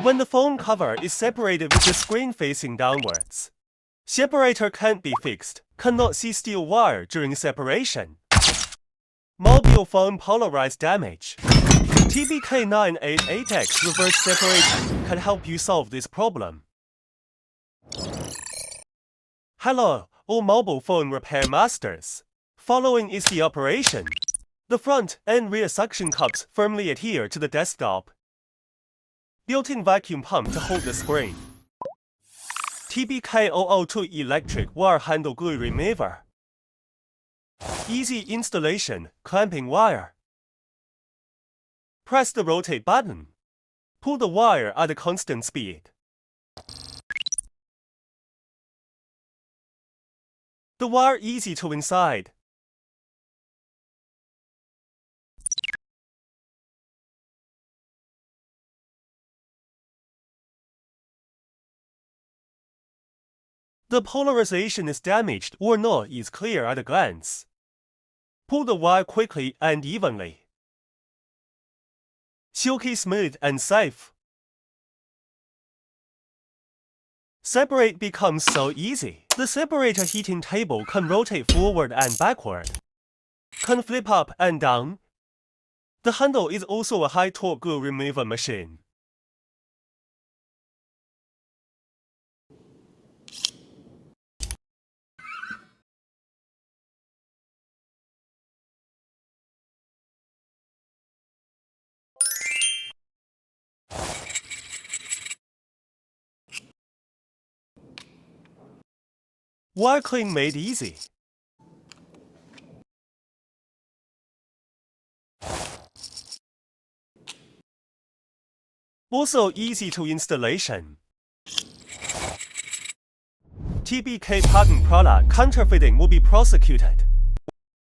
When the phone cover is separated with the screen facing downwards, separator can't be fixed, cannot see steel wire during separation. Mobile phone polarized damage. TBK 988X reverse separator can help you solve this problem. Hello, all mobile phone repair masters. Following is the operation. The front and rear suction cups firmly adhere to the desktop. Built-in vacuum pump to hold the screen. TBK 002 electric wire handle glue remover. Easy installation, clamping wire. Press the rotate button. Pull the wire at a constant speed. The wire easy to inside. The polarization is damaged or not is clear at a glance. Pull the wire quickly and evenly. Silky smooth and safe. Separate becomes so easy. The separator heating table can rotate forward and backward. Can flip up and down. The handle is also a high torque glue remover machine. Wire clean made easy. Also easy to installation. TBK patent product counterfeiting will be prosecuted.